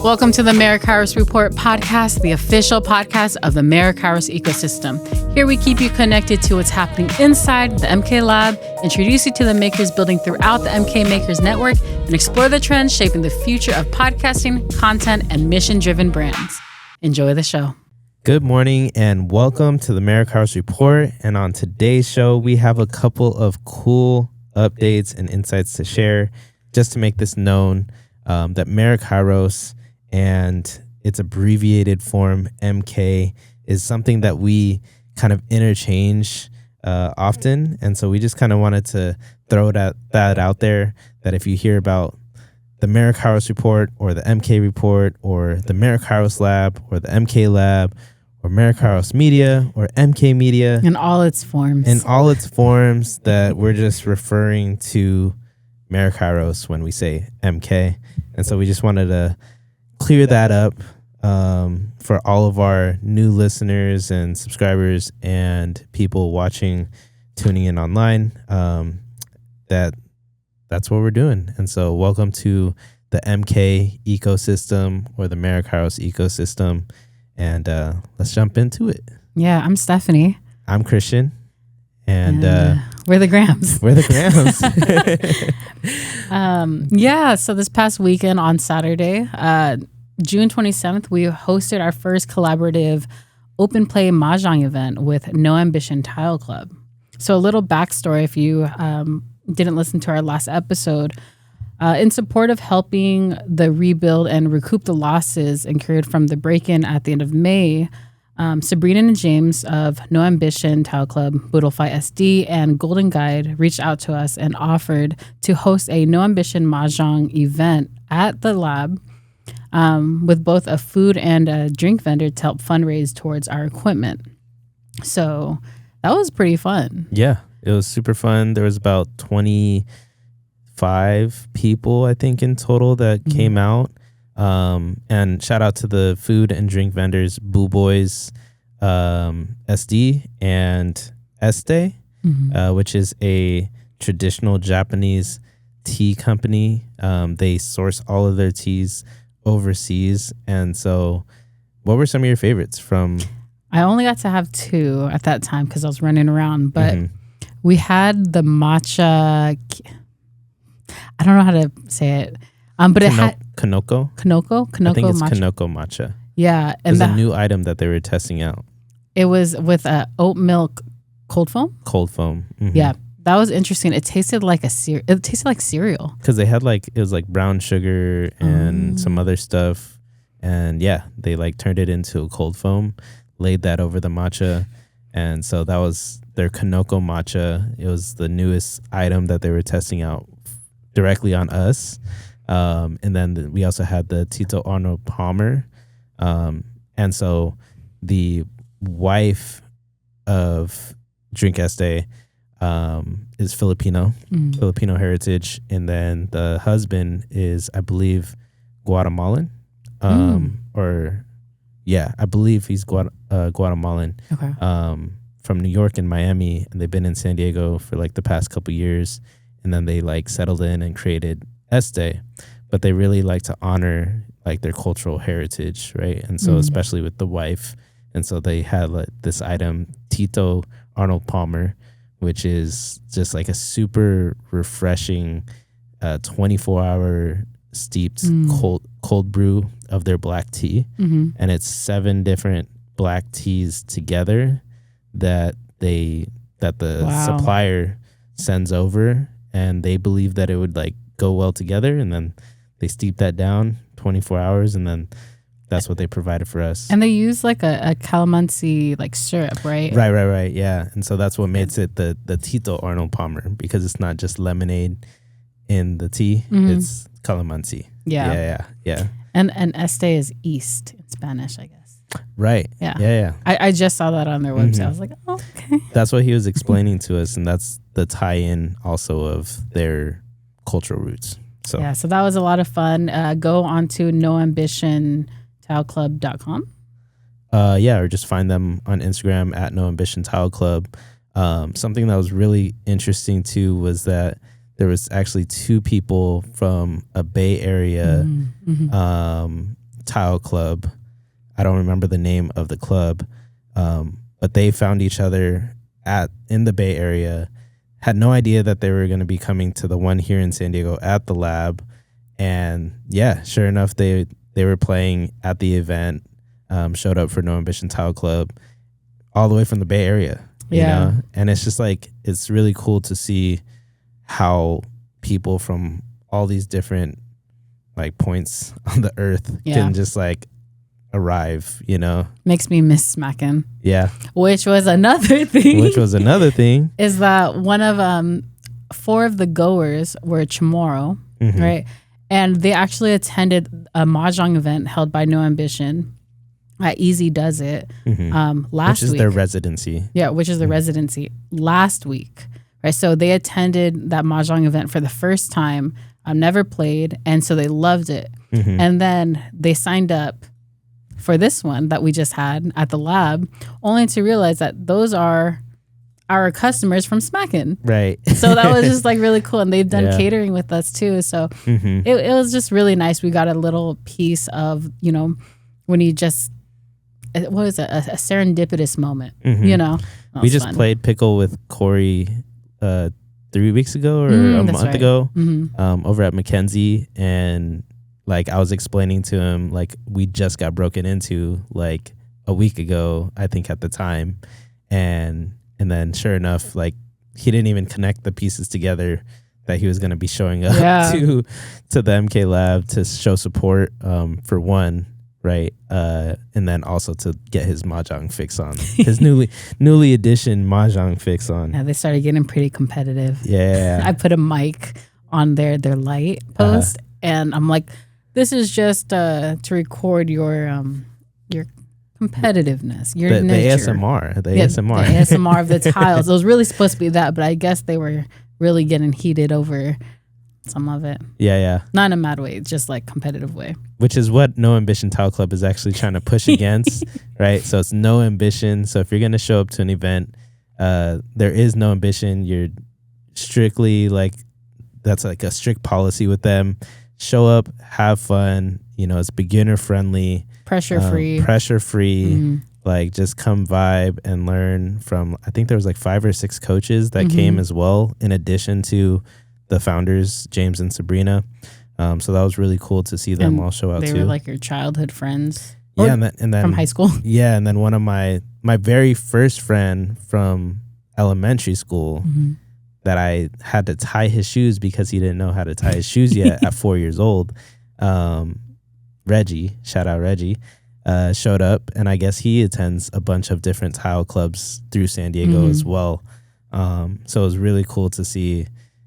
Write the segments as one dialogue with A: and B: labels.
A: Welcome to the Merakairos Report podcast, the official podcast of the Merakairos ecosystem. Here we keep you connected to what's happening inside the MK Lab, introduce you to the makers building throughout the MK Makers Network, and explore the trends shaping the future of podcasting, content, and mission-driven brands. Enjoy the show.
B: Good morning and welcome to the Merakairos Report. And on today's show, we have a couple of cool updates and insights to share. Just to make this known, that Merakairos and its abbreviated form MK is something that we kind of interchange often. And so we just kind of wanted to throw that out there, that if you hear about the Merakairos Report or the MK Report or the Merakairos Lab or the MK Lab or Merakairos Media or MK Media.
A: In all its forms.
B: That we're just referring to Merakairos when we say MK. And so we just wanted to clear that up for all of our new listeners and subscribers and people tuning in online, that's what we're doing. And so welcome to the MK ecosystem or the Merakairos ecosystem. And let's jump into it.
A: Yeah, I'm Steffany.
B: I'm Christian. And
A: we're the Grams. So this past weekend on Saturday, June 27th, we hosted our first collaborative open play mahjong event with No Ambition Tile Club. So a little backstory, if you didn't listen to our last episode, in support of helping the rebuild and recoup the losses incurred from the break-in at the end of May, Sabrina and James of No Ambition Tile Club, Boodlefly SD, and Golden Guide reached out to us and offered to host a No Ambition Mahjong event at the lab with both a food and a drink vendor to help fundraise towards our equipment. So that was pretty fun.
B: Yeah, it was super fun. There was about 25 people, I think, in total that came out. And shout out to the food and drink vendors, Boo Boys, SD and Este, which is a traditional Japanese tea company. They source all of their teas overseas. And so what were some of your favorites from?
A: I only got to have two at that time because I was running around, but we had the matcha. I don't know how to say it. But it had
B: Kanoko.
A: I think it's
B: matcha. Kanoko matcha.
A: Yeah,
B: and it's a new item that they were testing out.
A: It was with oat milk cold foam.
B: Mm-hmm.
A: Yeah, that was interesting. It tasted like It tasted like cereal
B: because they had it was like brown sugar and some other stuff, and yeah, they turned it into a cold foam, laid that over the matcha, and so that was their Kanoko matcha. It was the newest item that they were testing out directly on us. And then we also had the Tito Arnold Palmer. And so the wife of Drink Este is Filipino heritage. And then the husband is, I believe, Guatemalan. I believe he's Guatemalan.
A: Okay.
B: From New York and Miami. And they've been in San Diego for the past couple years. And then they settled in and created Este, but they really like to honor their cultural heritage, right? And so especially with the wife, and so they had this item, Tito Arnold Palmer, which is just a super refreshing 24-hour steeped cold brew of their black tea, and it's 7 different black teas together that the supplier sends over, and they believe that it would go well together, and then they steep that down 24 hours, and then that's what they provided for us.
A: And they use a calamansi syrup, right?
B: Right, yeah. And so that's what makes it the Tito Arnold Palmer, because it's not just lemonade in the tea, it's calamansi.
A: Yeah. And este is east in Spanish, I guess.
B: Right. Yeah.
A: I just saw that on their website. I was like, oh, okay.
B: That's what he was explaining to us, and that's the tie-in also of their cultural roots. So
A: that was a lot of fun. Go on to noambitiontileclub.com.
B: Or just find them on Instagram at No Ambition Tile Club. Something that was really interesting too was that there was actually 2 people from a Bay Area tile club. I don't remember the name of the club, but they found each other in the Bay Area. Had no idea that they were going to be coming to the one here in San Diego at the lab. And yeah, sure enough, they were playing at the event, showed up for No Ambition Tile Club all the way from the Bay Area. You know? And it's just like, it's really cool to see how people from all these different like points on the earth can just like arrive, you know.
A: Makes me miss smacking.
B: Yeah.
A: Which was another thing. Is that one of 4 of the goers were Chamorro, right? And they actually attended a mahjong event held by No Ambition at Easy Does It last week.
B: Which is their residency.
A: Yeah, which is the residency last week. Right. So they attended that mahjong event for the first time. Never played, and so they loved it. And then they signed up for this one that we just had at the lab, only to realize that those are our customers from Smackin'.
B: Right.
A: So that was just like really cool. And they've done catering with us too. So it was just really nice. We got a little piece of, you know, when you just, what was it? A serendipitous moment, you know?
B: We just played Pickle with Corey 3 weeks ago or a month ago over at Mackenzie. And like I was explaining to him, like we just got broken into like a week ago, I think at the time. And then sure enough, like he didn't even connect the pieces together that he was going to be showing up to the MK Lab to show support for one, right? And then also to get his mahjong fix on, his newly edition mahjong fix on.
A: Yeah, they started getting pretty competitive.
B: Yeah.
A: I put a mic on their light post and I'm like, this is just to record your competitiveness, your
B: the ASMR, the
A: ASMR of the tiles. It was really supposed to be that, but I guess they were really getting heated over some of it.
B: Yeah.
A: Not in a mad way, just like competitive way.
B: Which is what No Ambition Tile Club is actually trying to push against, right? So it's no ambition. So if you're going to show up to an event, there is no ambition. You're strictly like, that's like a strict policy with them. Show up, have fun. You know, it's beginner friendly. Pressure free. Like just come vibe and learn from, I think there was like 5 or 6 coaches that came as well, in addition to the founders, James and Sabrina. So that was really cool to see them all show out too.
A: They were like your childhood friends.
B: Yeah, and then
A: from high school.
B: Yeah, and then one of my very first friend from elementary school that I had to tie his shoes because he didn't know how to tie his shoes yet at 4 years old. Reggie, shout out Reggie, showed up, and I guess he attends a bunch of different tile clubs through San Diego as well. So it was really cool to see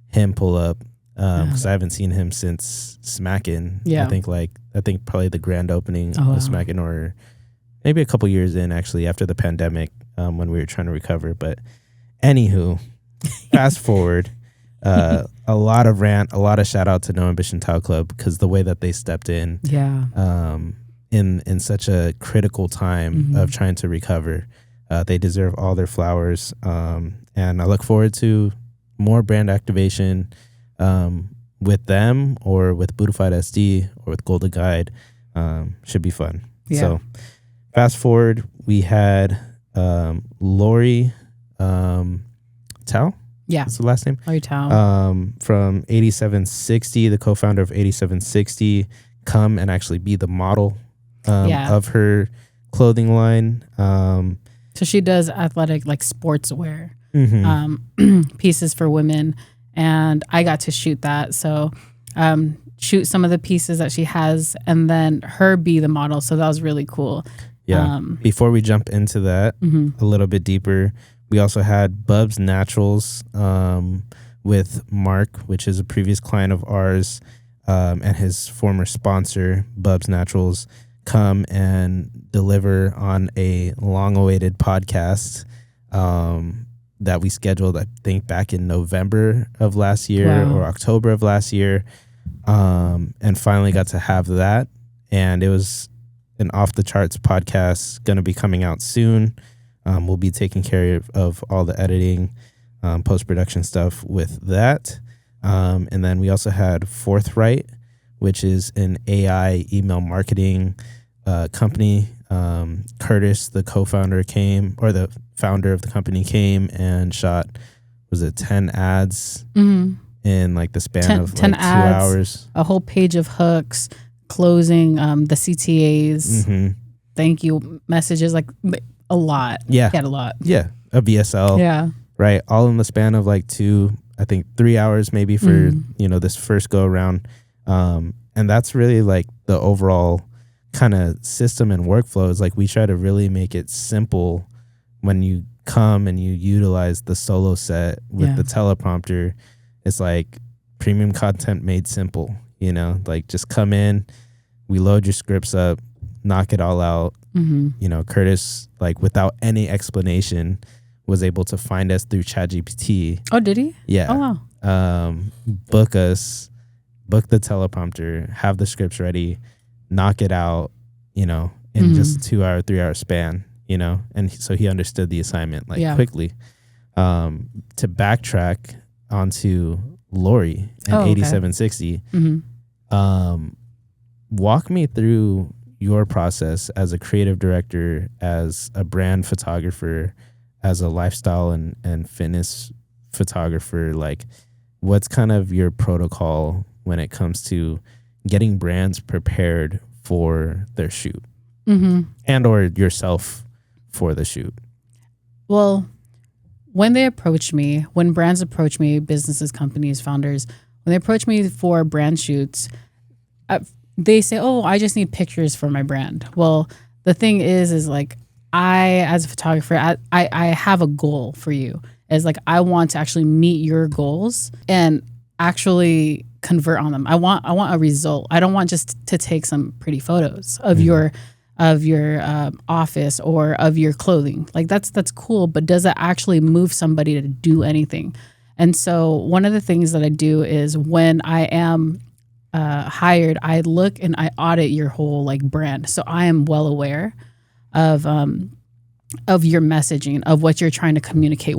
B: him pull up because I haven't seen him since Smackin'.
A: Yeah.
B: I think probably the grand opening of Smackin', or maybe a couple years in actually after the pandemic when we were trying to recover. But anywho, fast forward. A lot of rant, a lot of shout out to No Ambition Tile Club because the way that they stepped in in such a critical time of trying to recover. They deserve all their flowers. And I look forward to more brand activation with them or with Buddhified SD or with Golden Guide. Should be fun.
A: Yeah.
B: So fast forward, we had Lori Tao.
A: Yeah.
B: That's the last name.
A: Lori Tao.
B: From 8760, the co-founder of 8760, come and actually be the model of her clothing line.
A: So she does athletic, like sportswear pieces for women. And I got to shoot that. So shoot some of the pieces that she has and then her be the model. So that was really cool.
B: Yeah. Before we jump into that a little bit deeper, we also had Bub's Naturals with Mark, which is a previous client of ours, and his former sponsor, Bub's Naturals, come and deliver on a long-awaited podcast that we scheduled, I think, back in November of last year or October of last year, and finally got to have that. And it was an off-the-charts podcast going to be coming out soon. We'll be taking care of all the editing, post-production stuff with that. And then we also had Forthright, which is an AI email marketing company. Curtis, the co-founder, came, or the founder of the company came and shot, was it 10 ads in like the span of
A: 10
B: like 2
A: ads,
B: hours?
A: A whole page of hooks, closing, the CTAs, thank you messages, like a lot.
B: Yeah.
A: He had a lot.
B: Yeah. A VSL.
A: Yeah.
B: Right. All in the span of like 3 hours maybe for, this first go around. And that's really like the overall kind of system and workflow is like we try to really make it simple when you come and you utilize the solo set with the teleprompter. It's like premium content made simple, like just come in, we load your scripts up, knock it all out. Curtis, like without any explanation, was able to find us through ChatGPT.
A: Oh, did he?
B: Yeah.
A: Oh, wow.
B: Book the teleprompter, have the scripts ready, knock it out, in just a 2 hour, 3 hour span, and so he understood the assignment quickly. To backtrack onto Lori and 8760, walk me through your process as a creative director, as a brand photographer, as a lifestyle and fitness photographer. Like, what's kind of your protocol when it comes to getting brands prepared for their shoot and or yourself for the shoot?
A: Well, when brands approach me, businesses, companies, founders, when they approach me for brand shoots, they say, oh, I just need pictures for my brand. Well, the thing is like, I, as a photographer, I have a goal for you. It's like, I want to actually meet your goals and actually convert on them. I want a result. I don't want just to take some pretty photos of your office or of your clothing. Like that's cool, but does it actually move somebody to do anything? And so one of the things that I do is when I am hired, I look and I audit your whole like brand. So I am well aware of your messaging, of what you're trying to communicate,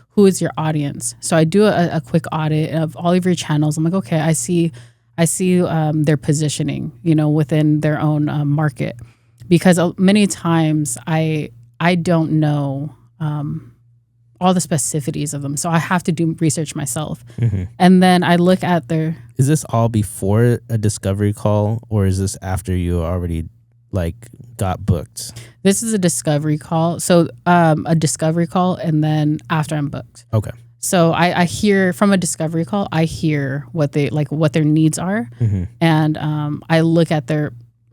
A: who is your audience. So I do a quick audit of all of your channels. I'm like, okay, I see their positioning, within their own market, because many times I don't know all the specificities of them. So I have to do research myself. And then I look at
B: Is this all before a discovery call, or is this after you already like got booked?
A: This is a discovery call. So a discovery call, and then after I'm booked.
B: Okay.
A: So I hear from a discovery call, I hear what their needs are. And I look at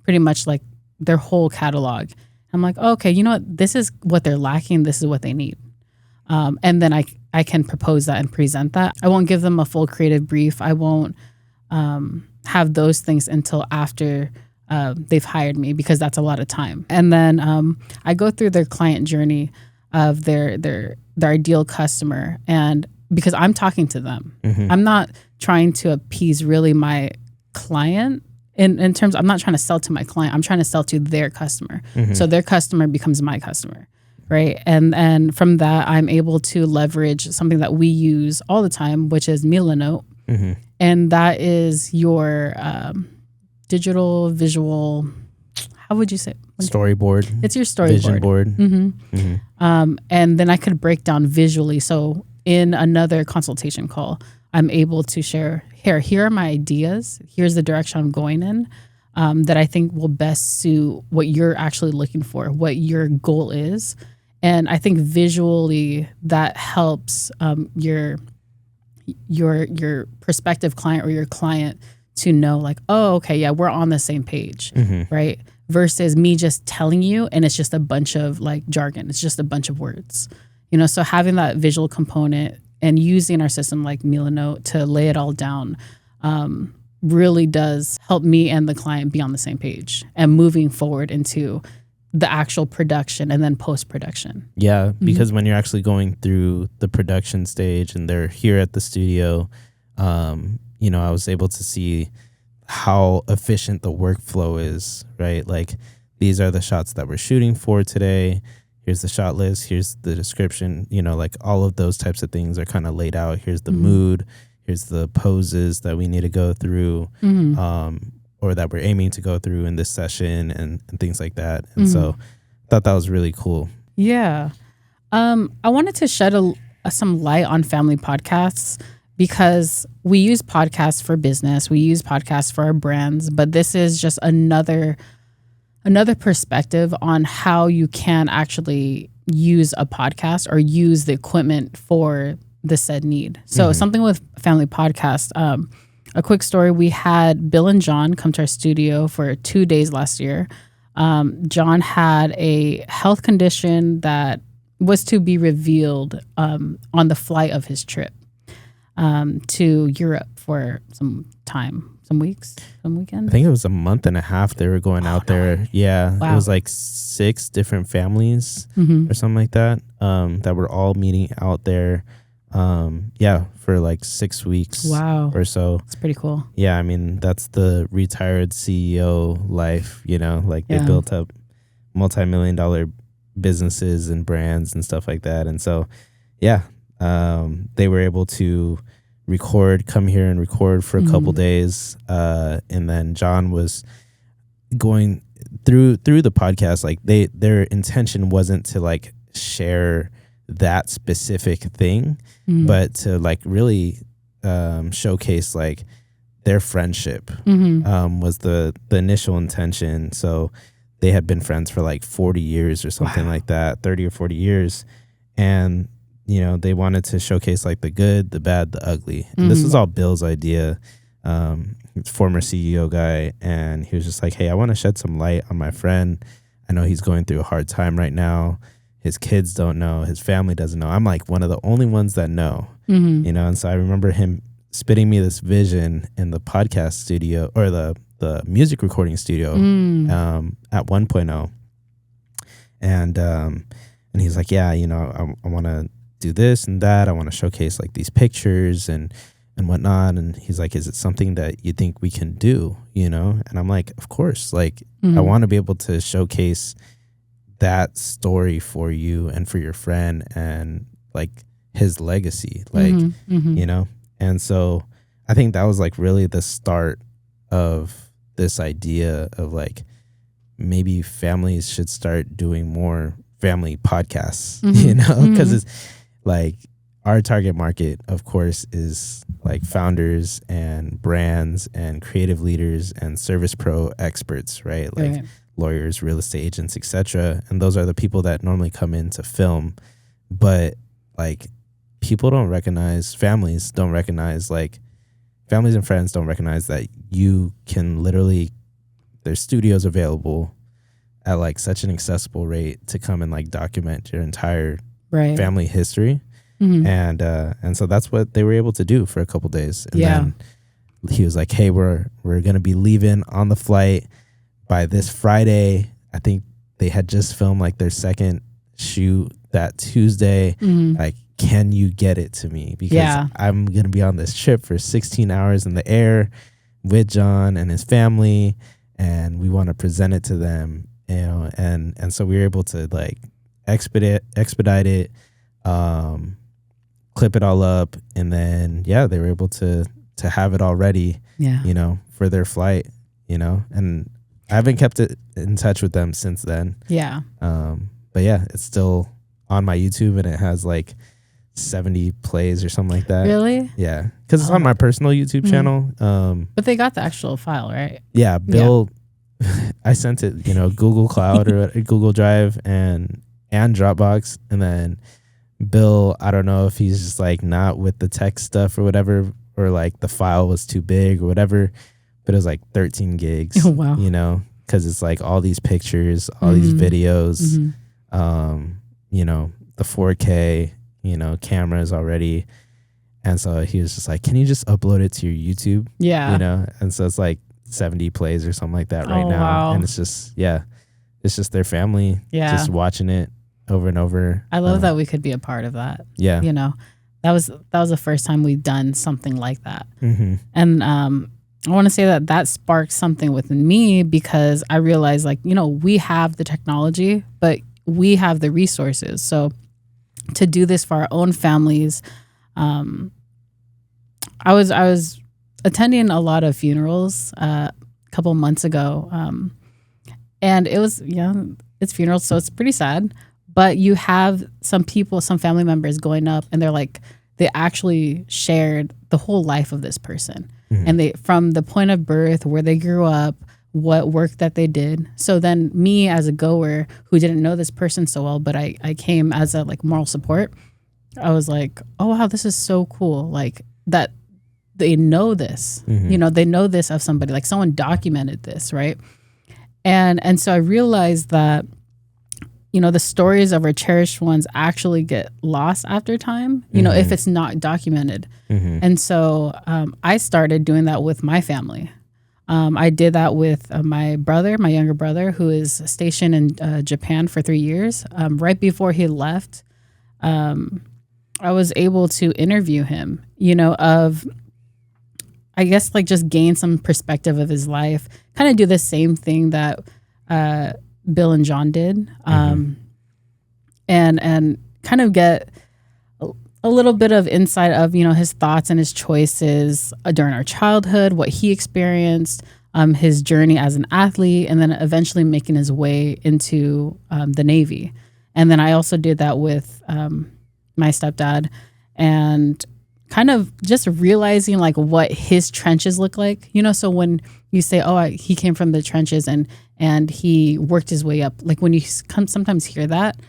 A: pretty much like their whole catalog. I'm like, okay, you know what? This is what they're lacking. This is what they need. And then I can propose that and present that. I won't give them a full creative brief. I won't have those things until after they've hired me, because that's a lot of time. And then I go through their client journey of their ideal customer, and because I'm talking to them, I'm not trying to appease really my client in terms. I'm not trying to sell to my client. I'm trying to sell to their customer. So their customer becomes my customer. Right. And from that, I'm able to leverage something that we use all the time, which is Milanote. And that is your digital visual, how would you say?
B: Storyboard.
A: It's your storyboard.
B: Vision board.
A: And then I could break down visually. So in another consultation call, I'm able to share, here are my ideas. Here's the direction I'm going in. That I think will best suit what you're actually looking for, what your goal is. And I think visually that helps your prospective client or your client to know like, oh, okay, yeah, we're on the same page, right? Versus me just telling you and it's just a bunch of like jargon. It's just a bunch of words, so having that visual component and using our system like Milanote to lay it all down really does help me and the client be on the same page and moving forward into the actual production and then post-production.
B: Yeah, because when you're actually going through the production stage and they're here at the studio, I was able to see how efficient the workflow is, right? Like, these are the shots that we're shooting for today. Here's the shot list. Here's the description. Like all of those types of things are kind of laid out. Here's the mood. Here's the poses that we need to go through. or that we're aiming to go through in this session and things like that. And so I thought that was really cool.
A: Yeah. I wanted to shed some light on family podcasts because we use podcasts for business. We use podcasts for our brands, but this is just another perspective on how you can actually use a podcast or use the equipment for the said need. So something with family podcast, a quick story. We had Bill and John come to our studio for 2 days last year. John had a health condition that was to be revealed on the flight of his trip to Europe for some time, some weeks, some weekends.
B: I think it was a month and a half they were going out there.
A: Way.
B: Yeah.
A: Wow.
B: It was like 6 different families or something like that that were all meeting out there. For like 6 weeks or so.
A: It's pretty cool.
B: Yeah, I mean, that's the retired CEO life, like they built up multi-million-dollar businesses and brands and stuff like that. And so, they were able to come here and record for a couple days. And then John was going through the podcast. Like their intention wasn't to like share that specific thing, but to like really showcase like their friendship was the initial intention. So they had been friends for like 40 years or something like that, 30 or 40 years. And, they wanted to showcase like the good, the bad, the ugly. And this was all Bill's idea, former CEO guy. And he was just like, hey, I want to shed some light on my friend. I know he's going through a hard time right now. His kids don't know. His family doesn't know. I'm like one of the only ones that know, and so I remember him spitting me this vision in the podcast studio or the music recording studio at 1.0. And he's like, yeah, I want to do this and that. I want to showcase like these pictures and whatnot. And he's like, is it something that you think we can do, And I'm like, of course. Like, I want to be able to showcase that story for you and for your friend and like his legacy, like, and so I think that was like really the start of this idea of like maybe families should start doing more family podcasts, because it's like our target market, of course, is like founders and brands and creative leaders and service pro experts, right? Like lawyers, real estate agents, etc. And those are the people that normally come in to film. But like families don't recognize, like families and friends don't recognize that you can literally, there's studios available at like such an accessible rate to come and like document your entire family history. And so that's what they were able to do for a couple days. And then he was like, hey, we're going to be leaving on the flight by this Friday. I think they had just filmed like their second shoot that Tuesday. Like, can you get it to me? Because I'm going to be on this trip for 16 hours in the air with John and his family, and we want to present it to them, and so we were able to like expedite it, clip it all up, and then they were able to have it all ready, for their flight, and I haven't kept it in touch with them since then. But it's still on my YouTube, and it has like 70 plays or something like that.
A: Really?
B: Yeah, because it's on my personal YouTube channel.
A: But they got the actual file, right?
B: Yeah, Bill. I sent it, Google Cloud or Google Drive and Dropbox, and then Bill, I don't know if he's just like not with the tech stuff or whatever, or like the file was too big or whatever, but it was like 13 gigs.
A: Oh, wow.
B: Because it's like all these pictures, all these videos, the 4K, cameras already. And so he was just like, can you just upload it to your YouTube?
A: Yeah.
B: And so it's like 70 plays or something like that right now.
A: Wow.
B: And it's just, it's just their family just watching it over and over.
A: I love that we could be a part of that.
B: Yeah.
A: That was the first time we've done something like that. And I want to say that sparked something within me, because I realized like, we have the technology, but we have the resources. So to do this for our own families, I was attending a lot of funerals, couple months ago. And it was, it's funeral, so it's pretty sad. But you have some people, some family members going up, and they're like, they actually shared the whole life of this person. And they, from the point of birth, where they grew up, what work that they did. So then me as a goer who didn't know this person so well, but I came as a like moral support. I was like, oh wow, this is so cool. Like that they know this, you know, they know this of somebody, like someone documented this, right? And so I realized that, you know, the stories of our cherished ones actually get lost after time, you know, if it's not documented. And so I started doing that with my family. I did that with my brother, my younger brother, who is stationed in Japan for 3 years. Right before he left, I was able to interview him, you know, I guess like just gain some perspective of his life, kind of do the same thing that Bill and John did, and kind of get a little bit of insight of, you know, his thoughts and his choices during our childhood, what he experienced, his journey as an athlete, and then eventually making his way into the Navy. And then I also did that with my stepdad, and kind of just realizing like what his trenches look like, you know. So when you say, oh, he came from the trenches and he worked his way up, like when you sometimes hear that,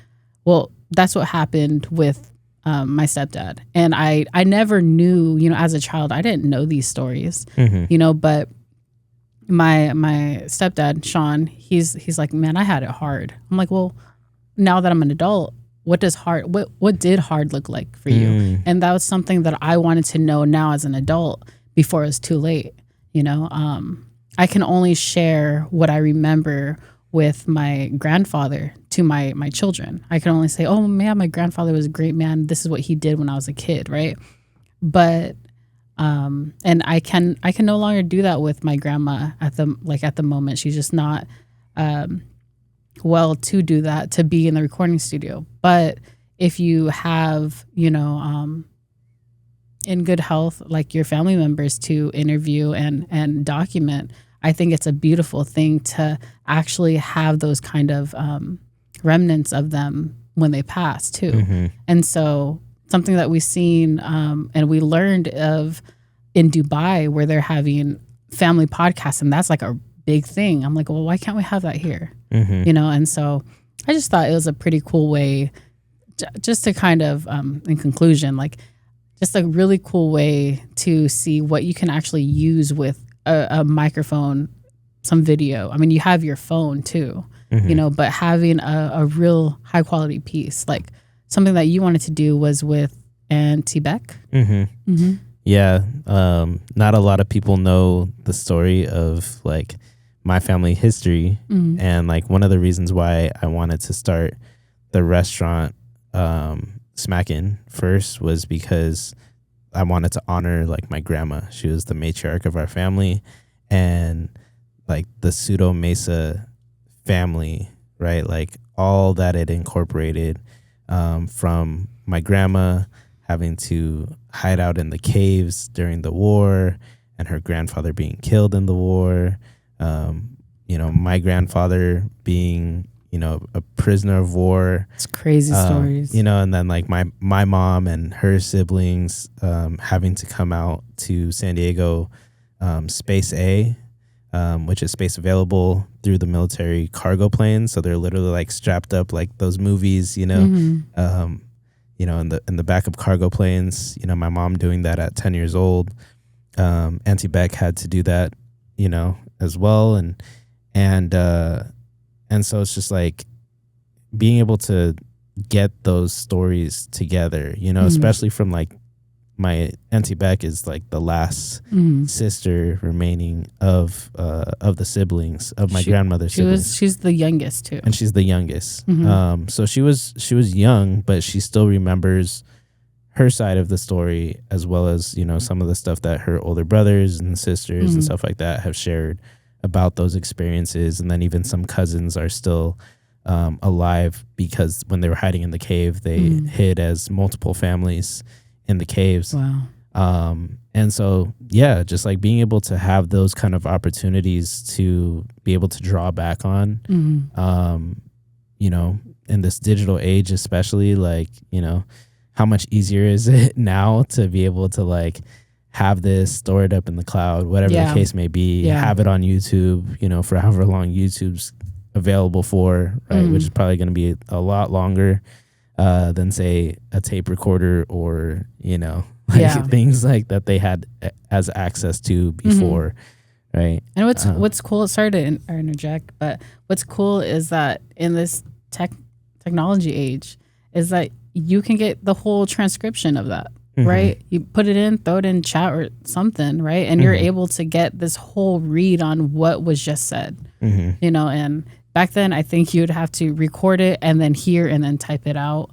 A: well, that's what happened with my stepdad. And I never knew, you know, as a child, I didn't know these stories, you know, but my stepdad, Sean, he's like, man, I had it hard. I'm like, well, now that I'm an adult, what did hard look like for you? And that was something that I wanted to know now as an adult before it was too late. You know, I can only share what I remember with my grandfather to my children. I can only say, oh man, my grandfather was a great man. This is what he did when I was a kid. Right. But, and I can no longer do that with my grandma at the moment. She's just not, well to do that, to be in the recording studio. But if you have, you know, in good health, like your family members to interview and document, I think it's a beautiful thing to actually have those kind of remnants of them when they pass too. And so something that we've seen and we learned of in Dubai, where they're having family podcasts, and that's like a big thing. I'm like, well, why can't we have that here? You know, and so I just thought it was a pretty cool way just to kind of, in conclusion, like just a really cool way to see what you can actually use with a microphone, some video. I mean, you have your phone too, you know, but having a real high quality piece, like something that you wanted to do was with Auntie Beck.
B: Yeah. Not a lot of people know the story of like my family history. And like one of the reasons why I wanted to start the restaurant Smackin' first was because I wanted to honor like my grandma. She was the matriarch of our family, and like the Pseudo Mesa family, right? Like all that it incorporated, from my grandma having to hide out in the caves during the war and her grandfather being killed in the war. You know, my grandfather being, you know, a prisoner of war.
A: It's crazy stories.
B: You know, and then like my mom and her siblings having to come out to San Diego Space A, which is space available through the military cargo planes. So they're literally like strapped up like those movies, you know, you know, in the back of cargo planes. You know, my mom doing that at 10 years old. Auntie Beck had to do that, you know, as well. And so it's just like being able to get those stories together, you know, especially from like my Auntie Beck is like the last sister remaining of the siblings of my grandmother's siblings.
A: She's the youngest too.
B: And she's the youngest. So she was young, but she still remembers her side of the story, as well as, you know, some of the stuff that her older brothers and sisters and stuff like that have shared about those experiences. And then even some cousins are still alive, because when they were hiding in the cave, they hid as multiple families in the caves.
A: Wow.
B: And so, yeah, just like being able to have those kind of opportunities to be able to draw back on, you know, in this digital age, especially, like, you know, how much easier is it now to be able to like have this stored up in the cloud, whatever the case may be, have it on YouTube, you know, for however long YouTube's available for, right? Which is probably going to be a lot longer than say a tape recorder or, you know, like things like that they had as access to before, right?
A: And what's cool, sorry to interject, but what's cool is that in this technology age is that you can get the whole transcription of that, right? You put it in, throw it in chat or something, right? And you're able to get this whole read on what was just said, you know, and back then I think you'd have to record it and then hear and then type it out.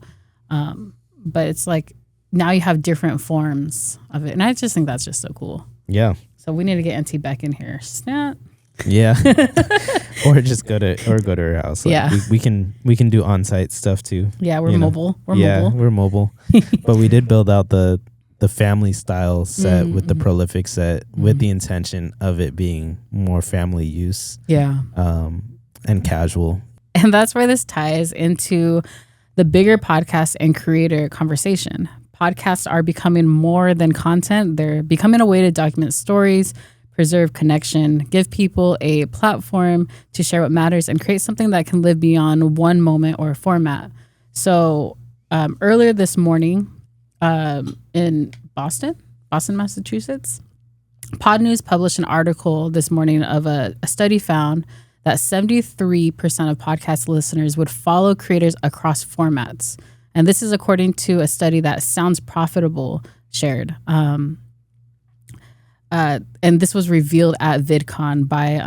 A: But it's like, now you have different forms of it. And I just think that's just so cool. Yeah. So we need to get NT back in here. Snap.
B: Yeah. Or just go to her house. Like we can do on-site stuff too.
A: Yeah, we're mobile.
B: We're mobile. But we did build out the family style set with the prolific set with the intention of it being more family use. Yeah. And casual.
A: And that's where this ties into the bigger podcast and creator conversation. Podcasts are becoming more than content. They're becoming a way to document stories, preserve connection, give people a platform to share what matters, and create something that can live beyond one moment or format. So earlier this morning in Boston, Massachusetts, Pod News published an article this morning of a study found that 73% of podcast listeners would follow creators across formats. And this is according to a study that Sounds Profitable shared. And this was revealed at VidCon by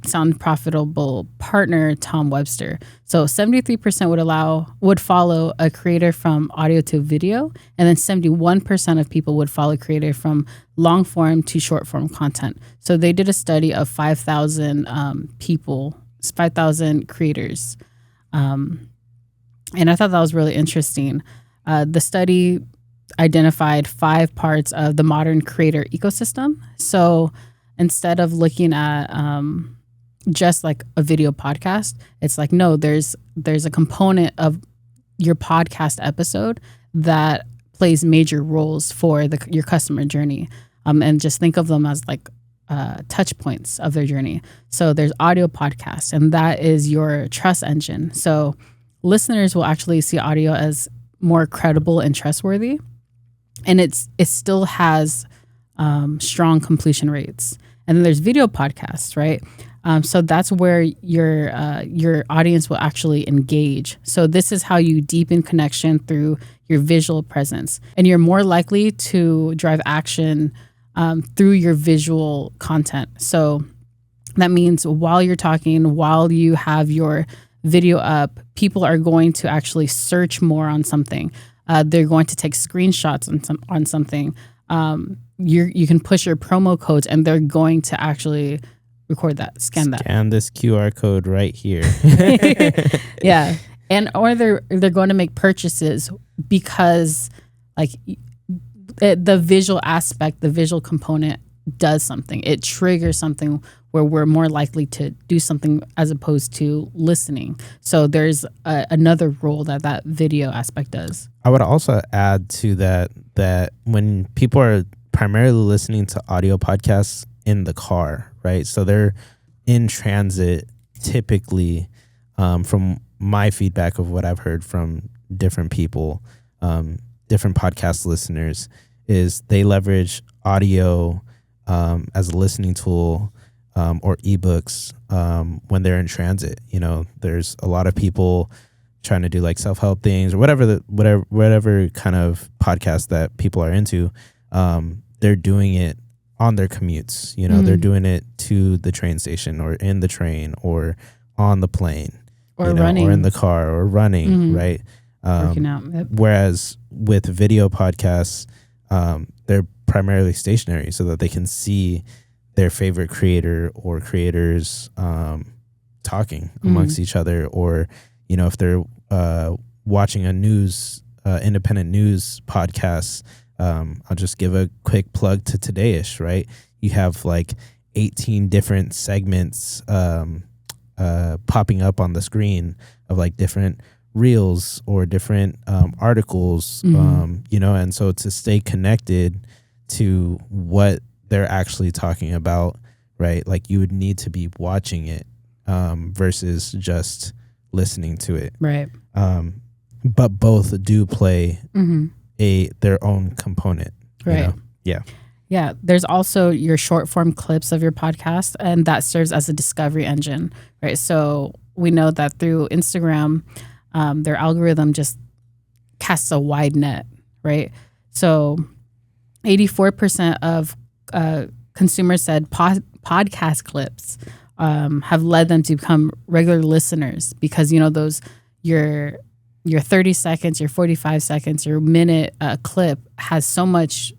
A: Sound Profitable partner Tom Webster. So 73% would follow a creator from audio to video, and then 71% of people would follow a creator from long form to short form content. So they did a study of 5,000 people, 5,000 creators. And I thought that was really interesting. The study identified 5 parts of the modern creator ecosystem. So instead of looking at just like a video podcast, it's like, no, there's a component of your podcast episode that plays major roles for your customer journey. And just think of them as like touch points of their journey. So there's audio podcasts, and that is your trust engine. So listeners will actually see audio as more credible and trustworthy. And it still has strong completion rates. And then there's video podcasts, right? So that's where your audience will actually engage. So this is how you deepen connection through your visual presence. And you're more likely to drive action through your visual content. So that means while you're talking, while you have your video up, people are going to actually search more on something. They're going to take screenshots on something. You can push your promo codes, and they're going to actually record that, scan
B: this QR code right here.
A: Yeah, or they're going to make purchases because like the visual aspect, the visual component does something. It triggers something where we're more likely to do something as opposed to listening. So there's another role that video aspect does.
B: I would also add to that when people are primarily listening to audio podcasts in the car, right? So they're in transit typically, from my feedback of what I've heard from different people, different podcast listeners, is they leverage audio as a listening tool or ebooks when they're in transit. You know, there's a lot of people trying to do like self-help things or whatever kind of podcast that people are into. They're doing it on their commutes. You know, they're doing it to the train station or in the train or on the plane or running or in the car or running, right?
A: Working out. Yep.
B: Whereas with video podcasts, they're primarily stationary so that they can see their favorite creator or creators talking amongst each other, or, you know, if they're watching a independent news podcast, I'll just give a quick plug to Todayish, right? You have like 18 different segments popping up on the screen of like different reels or different articles, and so to stay connected to what they're actually talking about, right? Like you would need to be watching it versus just listening to it.
A: Right.
B: But both do play their own component.
A: Right.
B: You know? Yeah.
A: Yeah. There's also your short form clips of your podcast, and that serves as a discovery engine, right? So we know that through Instagram, their algorithm just casts a wide net, right? So 84% of consumers said podcast clips have led them to become regular listeners because, those your 30 seconds, your 45 seconds, your minute clip has so much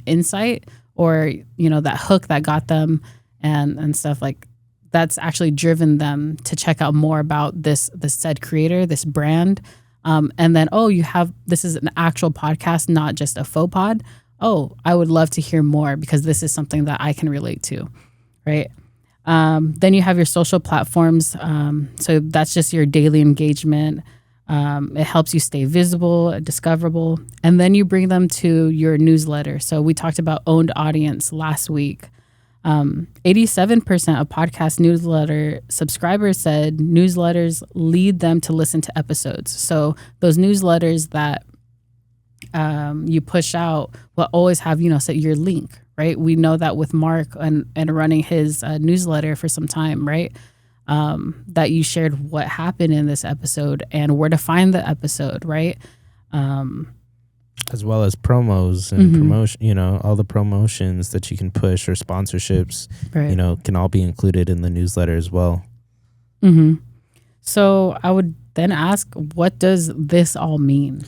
A: insight or, that hook that got them and stuff like that's actually driven them to check out more about this said creator, this brand. And then, this is an actual podcast, not just a faux pod. Oh, I would love to hear more because this is something that I can relate to, right? Then you have your social platforms. So that's just your daily engagement. It helps you stay visible, discoverable. And then you bring them to your newsletter. So we talked about owned audience last week. 87% of podcast newsletter subscribers said newsletters lead them to listen to episodes. So those newsletters that you push out will always have, set your link, right? We know that with Mark and running his newsletter for some time, right? That you shared what happened in this episode and where to find the episode, right?
B: As well as promos and promotion, all the promotions that you can push or sponsorships, right. Can all be included in the newsletter as well.
A: Mm-hmm. So I would then ask, what does this all mean?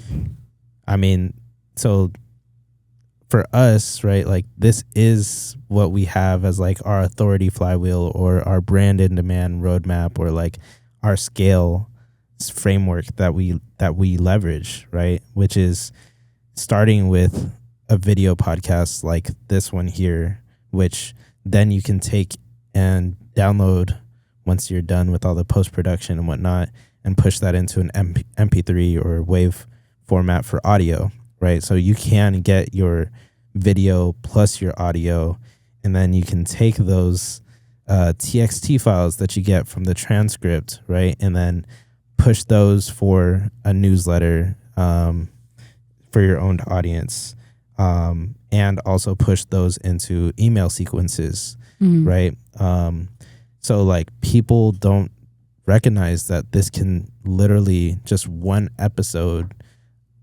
B: I mean, so for us, right, like this is what we have as like our authority flywheel or our brand in demand roadmap or like our scale framework that we leverage, right? Which is starting with a video podcast like this one here, which then you can take and download once you're done with all the post-production and whatnot and push that into an MP3 or WAV format for audio, right? So you can get your video plus your audio, and then you can take those TXT files that you get from the transcript, right? And then push those for a newsletter for your own audience, and also push those into email sequences, right? So like people don't recognize that this can literally just one episode,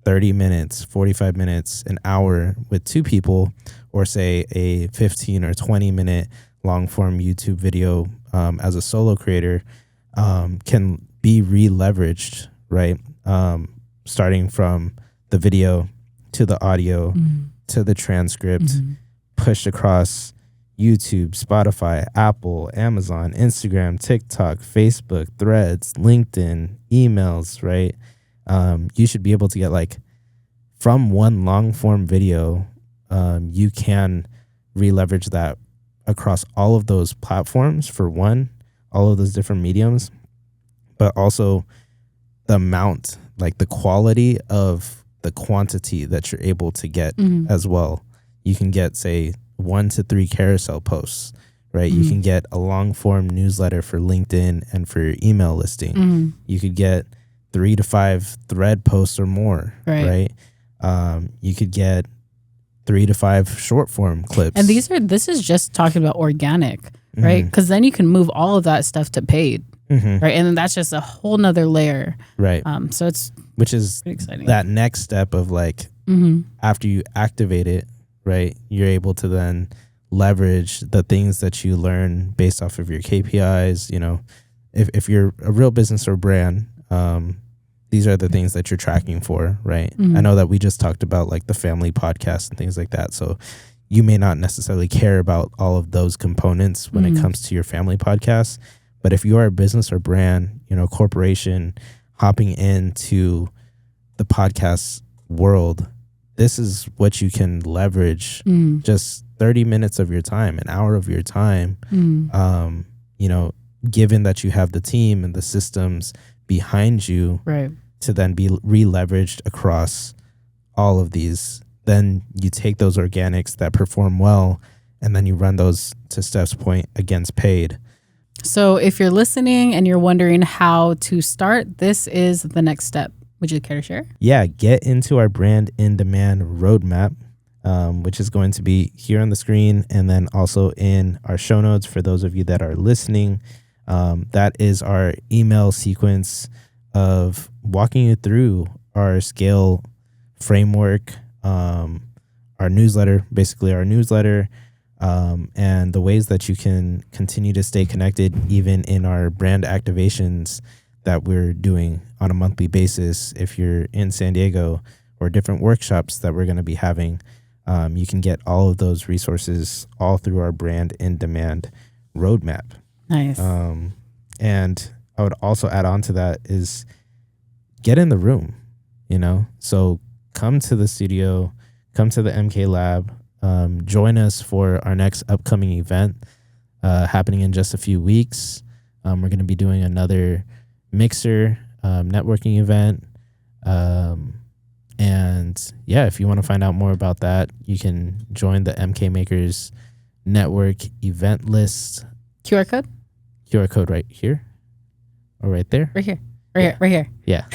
B: 30 minutes, 45 minutes, an hour with two people, or say a 15 or 20 minute long form YouTube video as a solo creator can be re-leveraged, right? Starting from the video to the audio to the transcript, pushed across YouTube, Spotify, Apple, Amazon, Instagram, TikTok, Facebook, Threads, LinkedIn, emails, right? You should be able to get like from one long form video, you can re-leverage that across all of those platforms for one, all of those different mediums, but also the amount, like the quality of the quantity that you're able to get as well. You can get, say, 1 to 3 carousel posts, right? You can get a long form newsletter for LinkedIn and for your email listing. You could get 3 to 5 thread posts or more, right? You could get 3 to 5 short form clips.
A: And this is just talking about organic, right? Because then you can move all of that stuff to paid, right? And then that's just a whole nother layer,
B: right?
A: So it's
B: which is
A: exciting.
B: That next step of like after you activate it, right? You're able to then leverage the things that you learn based off of your KPIs. If you're a real business or brand, these are the things that you're tracking for, right? I know that we just talked about like the family podcast and things like that. So you may not necessarily care about all of those components when it comes to your family podcast. But if you are a business or brand, corporation hopping into the podcast world, this is what you can leverage just 30 minutes of your time, an hour of your time, you know, given that you have the team and the systems behind you,
A: right,
B: to then be re-leveraged across all of these. Then you take those organics that perform well, and then you run those, to Steph's point, against paid.
A: So if you're listening and you're wondering how to start, this is the next step. Would you care to share?
B: Yeah, get into our brand in demand roadmap, which is going to be here on the screen and then also in our show notes for those of you that are listening. That is our email sequence of walking you through our scale framework, our newsletter, and the ways that you can continue to stay connected even in our brand activations that we're doing on a monthly basis. If you're in San Diego, or different workshops that we're going to be having, you can get all of those resources all through our brand in demand roadmap.
A: Nice.
B: And I would also add on to that is get in the room, you know? So come to the studio, come to the MK Lab, join us for our next upcoming event happening in just a few weeks. We're going to be doing another mixer networking event. And yeah, if you want to find out more about that, you can join the MK Makers Network event list.
A: QR code?
B: QR code right here or right there?
A: Right here. Right here.
B: Yeah.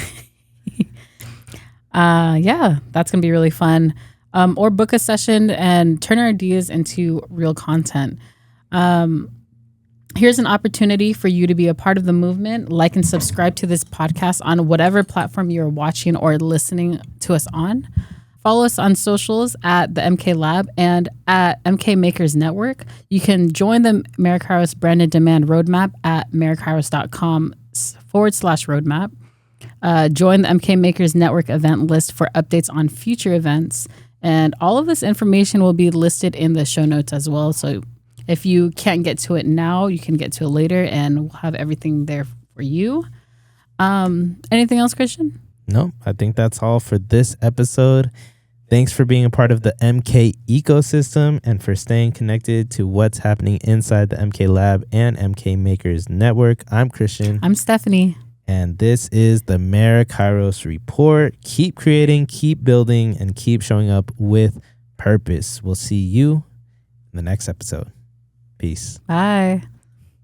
A: Yeah, that's going to be really fun. Or book a session and turn our ideas into real content. Here's an opportunity for you to be a part of the movement. Like and subscribe to this podcast on whatever platform you're watching or listening to us on. Follow us on socials at the MK Lab and at MK Makers Network. You can join the Merakairos Brand and Demand Roadmap at merakairos.com/roadmap. Join the MK Makers Network event list for updates on future events. And all of this information will be listed in the show notes as well. So if you can't get to it now, you can get to it later, and we'll have everything there for you. Anything else, Christian?
B: No, I think that's all for this episode. Thanks for being a part of the MK ecosystem and for staying connected to what's happening inside the MK Lab and MK Makers Network. I'm Christian.
A: I'm Steffany.
B: And this is the Merakairos Report. Keep creating, keep building, and keep showing up with purpose. We'll see you in the next episode. Peace.
A: Bye.